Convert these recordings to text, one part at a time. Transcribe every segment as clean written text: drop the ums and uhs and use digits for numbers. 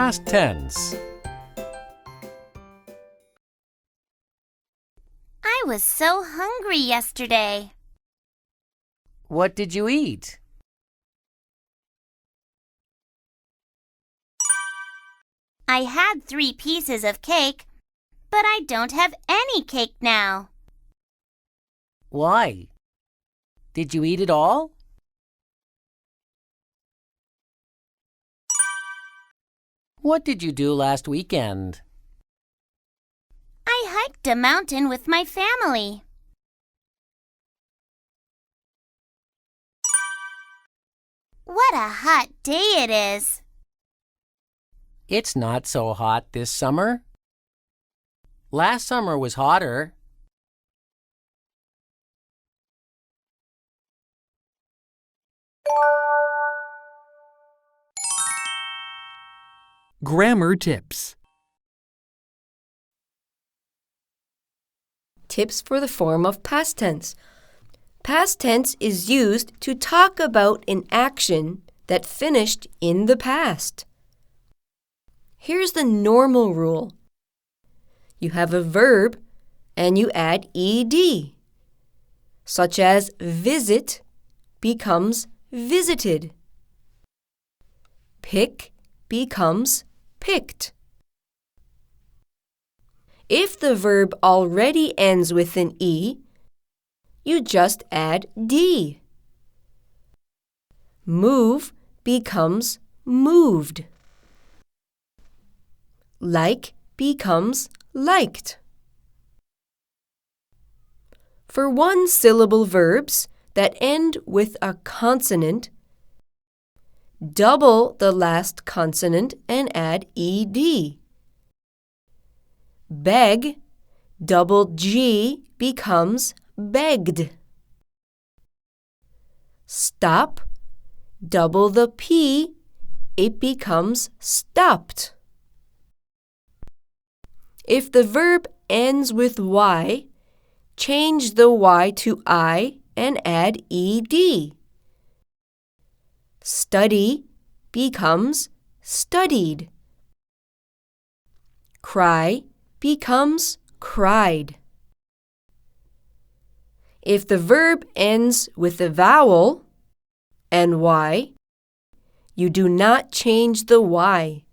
past tense. I was so hungry yesterday. What did you eat? I had 3 pieces of cake, but I don't have any cake now. Why? Did you eat it all? What did you do last weekend? I hiked a mountain with my family. What a hot day it is! It's not so hot this summer. Last summer was hotter. Grammar tips. Tips for the form of past tense. Past tense is used to talk about an action that finished in the past. Here's the normal rule. You have a verb and you add ed, such as visit becomes visited. Pick becomes picked. If the verb already ends with an e, you just add d. Move becomes moved. Like becomes liked. For one-syllable verbs that end with a consonant, double the last consonant and add ed. Beg, double G becomes begged. Stop, double the P, it becomes stopped. If the verb ends with Y, change the Y to I and add ed. Study becomes studied. Cry becomes cried. If the verb ends with a vowel, ny, you do not change the y.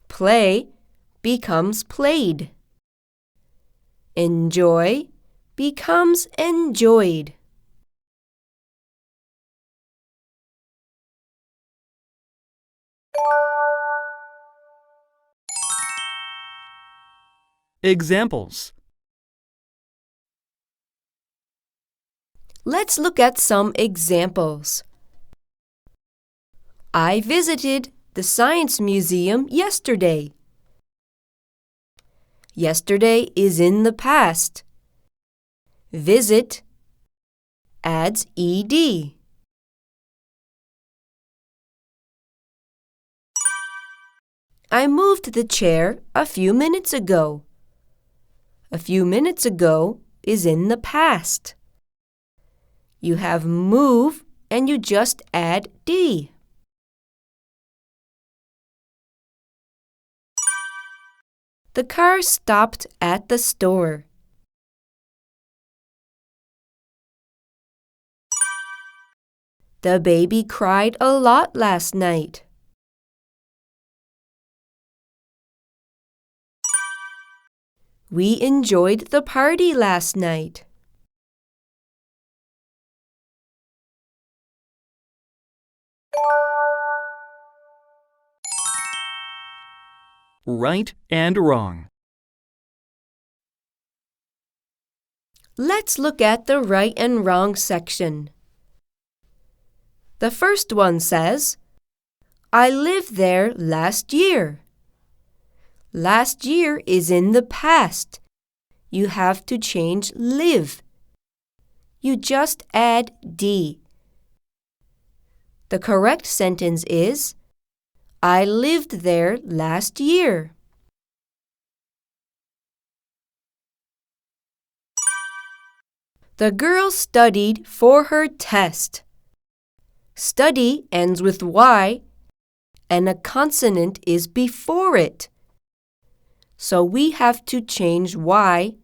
Play becomes played. Enjoy becomes enjoyed. Examples. Let's look at some examples. I visited the Science Museum yesterday. Yesterday is in the past. Visit adds ed. I moved the chair a few minutes ago. A few minutes ago is in the past. You have move and you just add d. The car stopped at the store. The baby cried a lot last night. We enjoyed the party last night. Right and wrong. Let's look at the right and wrong section. The first one says, I lived there last year. Last year is in the past. You have to change live. You just add d. The correct sentence is, I lived there last year. The girl studied for her test. Study ends with y and a consonant is before it. So we have to change Y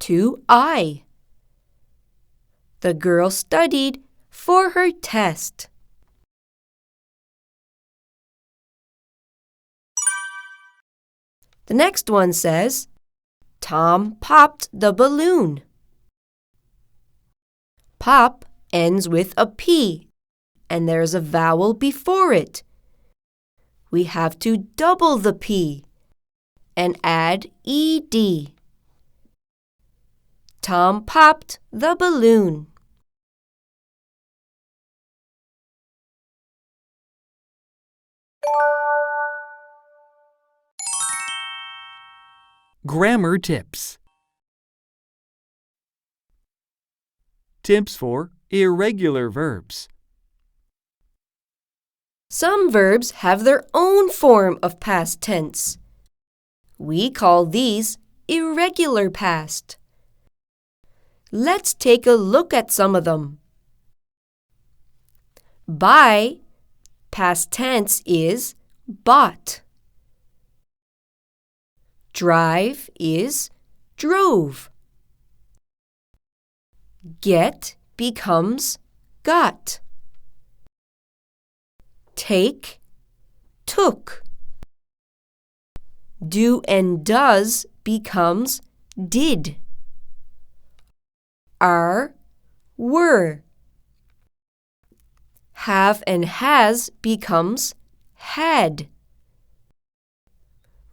to I. The girl studied for her test. The next one says, Tom popped the balloon. Pop ends with a P, and there's a vowel before it. We have to double the P and add ED. Tom popped the balloon. Grammar tips. Tips for irregular verbs. Some verbs have their own form of past tense. We call these irregular past. Let's take a look at some of them. Buy, past tense is bought. Drive is drove. Get becomes got. Take, took. Do and does becomes did. Are, were. Have and has becomes had.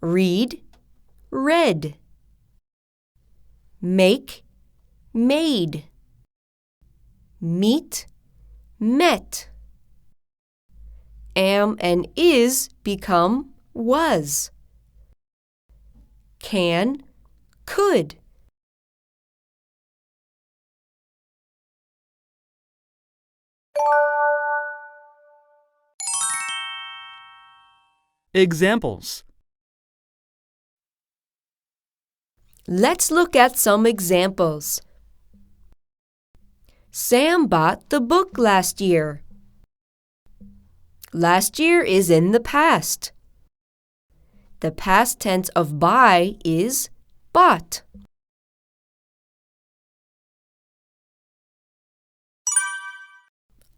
Read, read. Make, made. Meet, met. Am and is become was. Can, could. Examples. Let's look at some examples. Sam bought the book last year. Last year is in the past. The past tense of buy is bought.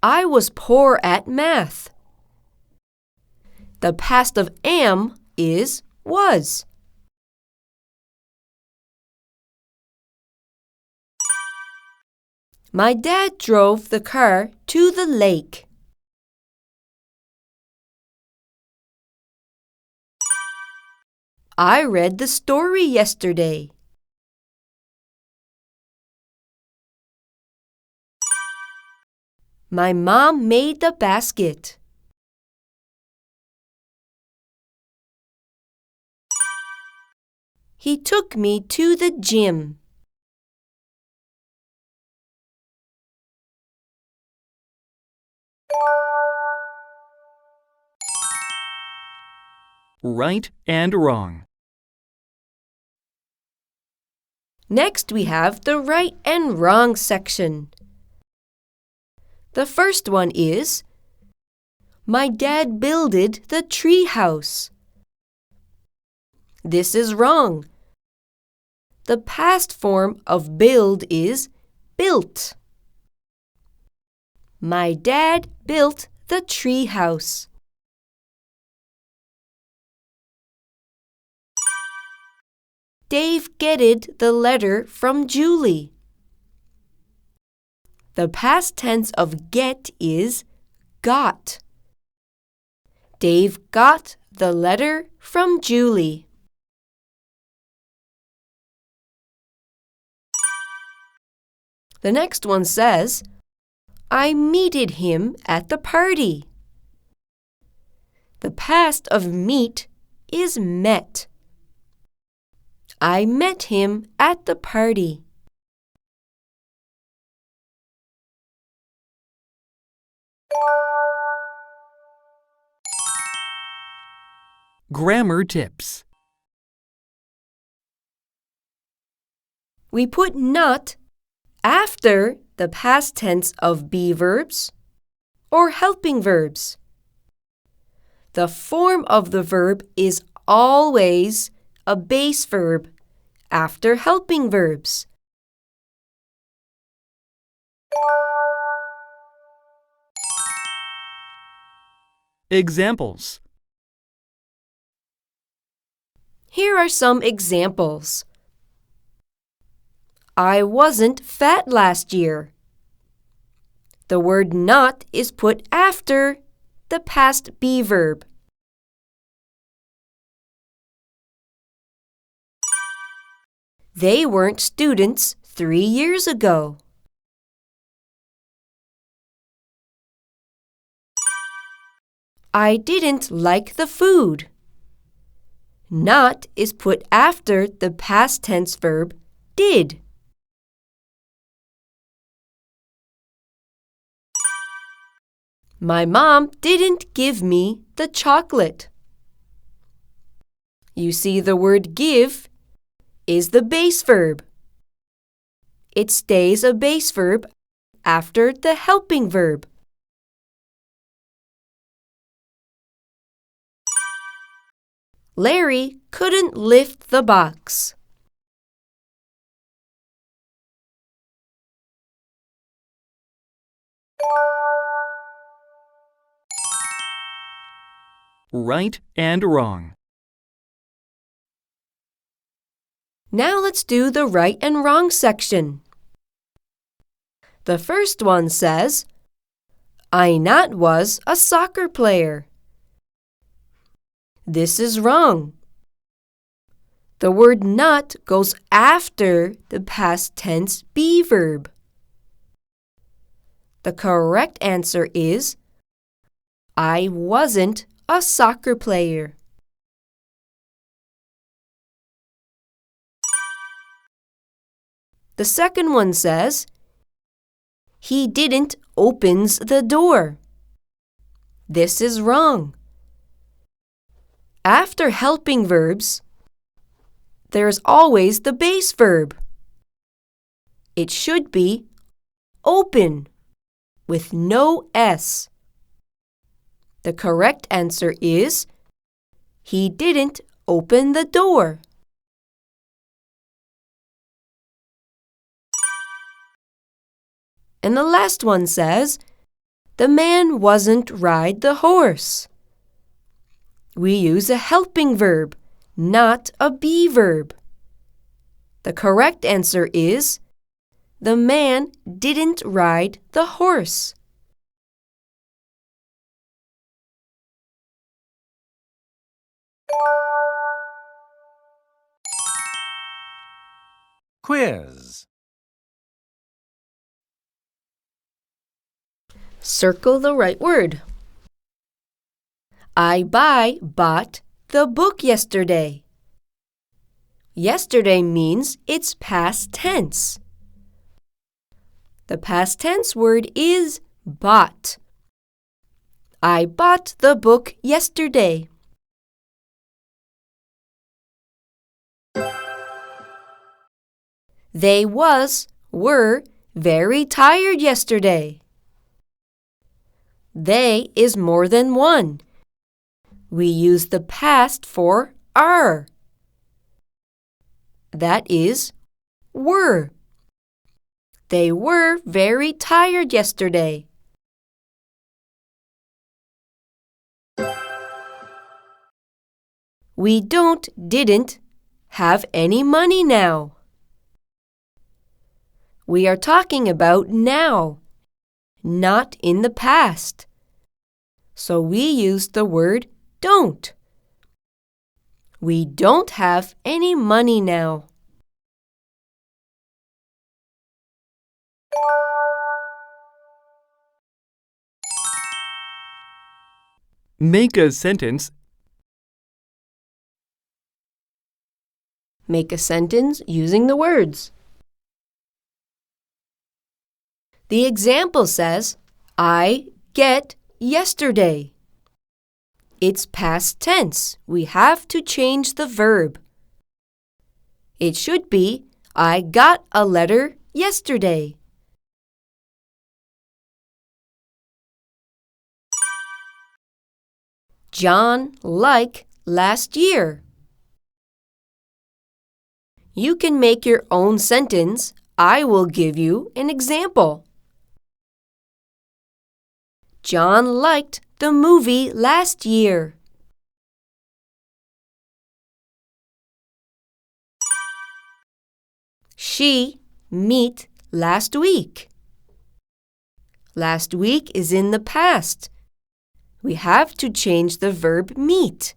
I was poor at math. The past of am is was. My dad drove the car to the lake. I read the story yesterday. My mom made the basket. He took me to the gym. Right and wrong. Next, we have the right and wrong section. The first one is, my dad builded the tree house. This is wrong. The past form of build is built. My dad built the tree house. Dave getted the letter from Julie. The past tense of get is got. Dave got the letter from Julie. The next one says, I meted him at the party. The past of meet is met. I met him at the party. Grammar tips. We put not after the past tense of be verbs or helping verbs. The form of the verb is always a base verb after helping verbs. Examples. Here are some examples. I wasn't fat last year. The word not is put after the past be verb. They weren't students 3 years ago. I didn't like the food. Not is put after the past tense verb did. My mom didn't give me the chocolate. You see, the word give is the base verb. It stays a base verb after the helping verb. Larry couldn't lift the box. Right and wrong. Now let's do the right and wrong section. The first one says, Ainat was a soccer player. This is wrong. The word not goes after the past tense be verb. The correct answer is, I wasn't a soccer player. The second one says, he didn't opens the door. This is wrong. After helping verbs, there's always the base verb. It should be open with no S. The correct answer is, he didn't open the door. And the last one says, the man wasn't ride the horse. We use a helping verb, not a be verb. The correct answer is, the man didn't ride the horse. Quiz. Circle the right word. I bought the book yesterday. Yesterday means it's past tense. The past tense word is bought. I bought the book yesterday. They were very tired yesterday. They is more than one. We use the past for are. That is were. They were very tired yesterday. We didn't have any money now. We are talking about now, not in the past. So we use the word don't. We don't have any money now. Make a sentence. Make a sentence using the words. The example says, I get yesterday. It's past tense. We have to change the verb. It should be, I got a letter yesterday. John like last year. You can make your own sentence. I will give you an example. John liked the movie last year. She meet last week. Last week is in the past. We have to change the verb meet.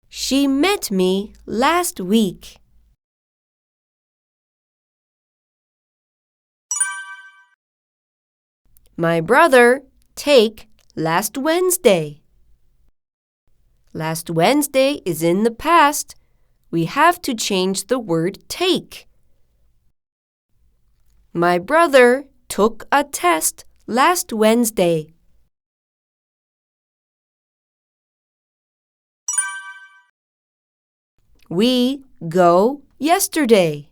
She met me last week. My brother take last Wednesday. Last Wednesday is in the past. We have to change the word take. My brother took a test last Wednesday. We go yesterday.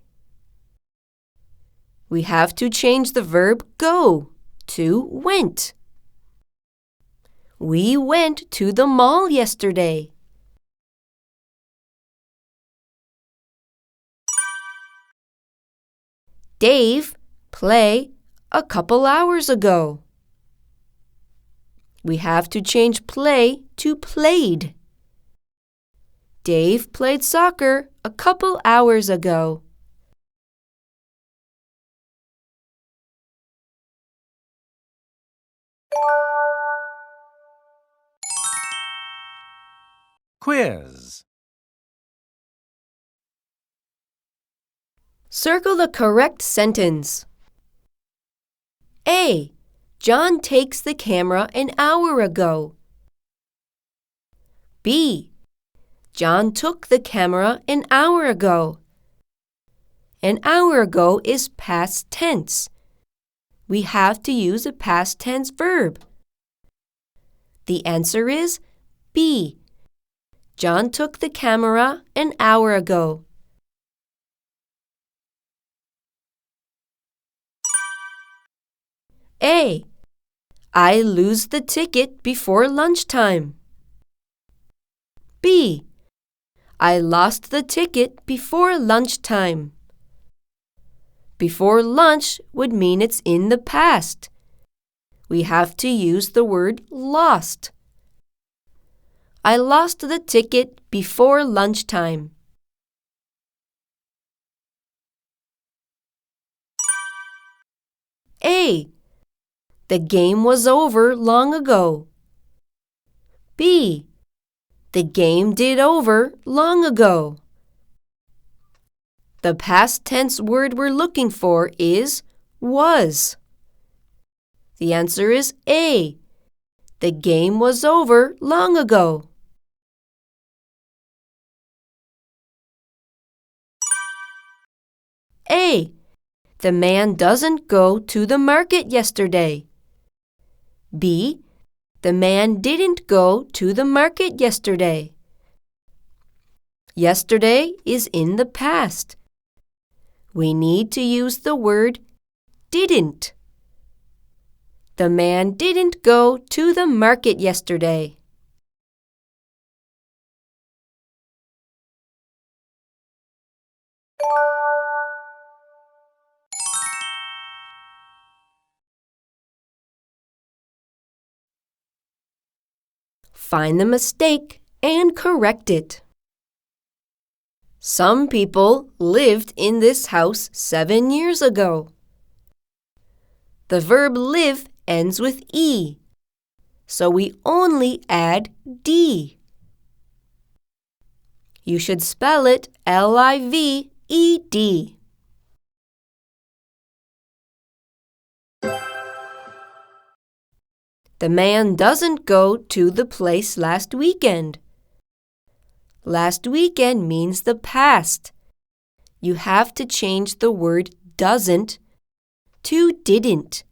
We have to change the verb go to went. We went to the mall yesterday. Dave played a couple hours ago. We have to change play to played. Dave played soccer a couple hours ago. Quiz. Circle the correct sentence. A. John takes the camera an hour ago. B. John took the camera an hour ago. An hour ago is past tense. We have to use a past tense verb. The answer is B. John took the camera an hour ago. A. I lose the ticket before lunchtime. B. I lost the ticket before lunchtime. Before lunch would mean it's in the past. We have to use the word lost. I lost the ticket before lunchtime. A. The game was over long ago. B. The game did over long ago. The past tense word we're looking for is was. The answer is A. The game was over long ago. A. The man doesn't go to the market yesterday. B. The man didn't go to the market yesterday. Yesterday is in the past. We need to use the word didn't. The man didn't go to the market yesterday. Find the mistake and correct it. Some people lived in this house 7 years ago. The verb live ends with E, so we only add D. You should spell it L-I-V-E-D. The man doesn't go to the place last weekend. Last weekend means the past. You have to change the word doesn't to didn't.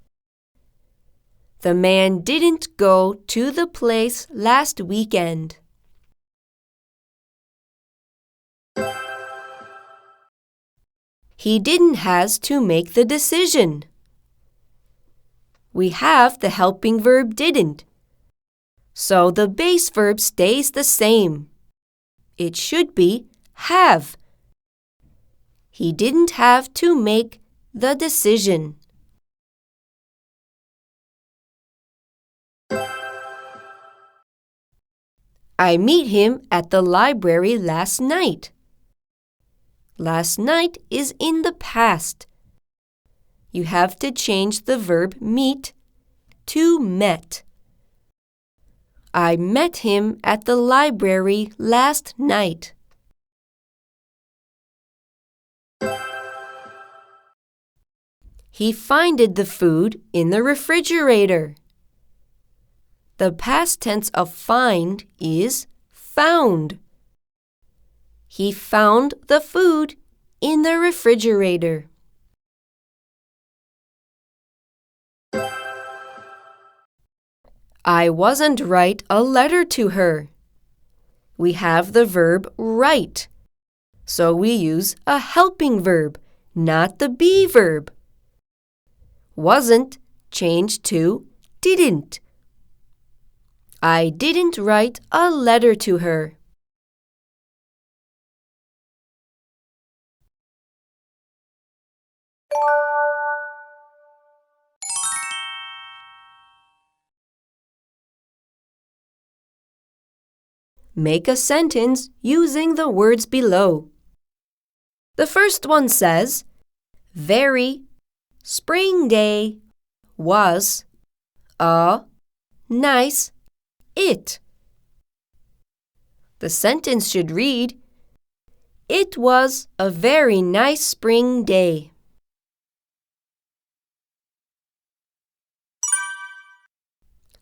The man didn't go to the place last weekend. He didn't has to make the decision. We have the helping verb didn't. so the base verb stays the same. It should be have. He didn't have to make the decision. I meet him at the library last night. Last night is in the past. You have to change the verb meet to met. I met him at the library last night. He finded the food in the refrigerator. The past tense of find is found. He found the food in the refrigerator. I wasn't write a letter to her. We have the verb write, so we use a helping verb, not the be verb. Wasn't changed to didn't. I didn't write a letter to her. Make a sentence using the words below. The first one says, very spring day was a nice it. The sentence should read, it was a very nice spring day.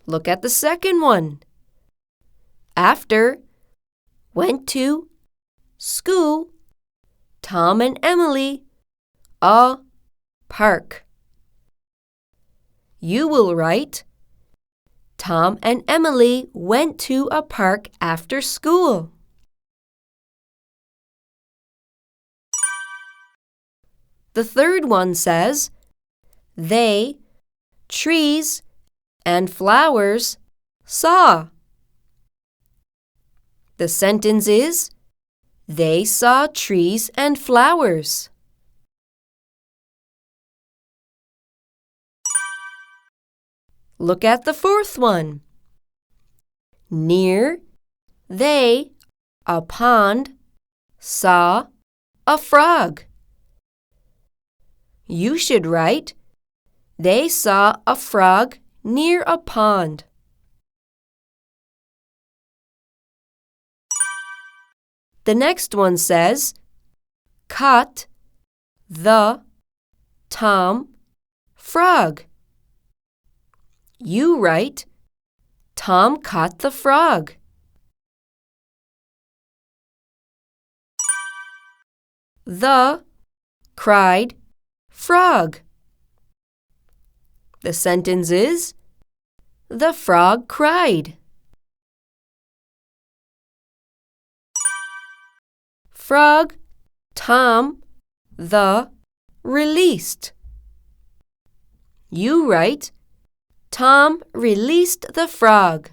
Look at the second one. After went to school, Tom and Emily a park. You will write, Tom and Emily went to a park after school. The third one says, they, trees, and flowers saw. The sentence is, they saw trees and flowers. Look at the fourth one. Near, they, a pond, saw a frog. You should write, they saw a frog near a pond. The next one says, caught the Tom frog. You write, Tom caught the frog. The cried frog. The sentence is, the frog cried. Frog, Tom, the released. You write, Tom released the frog.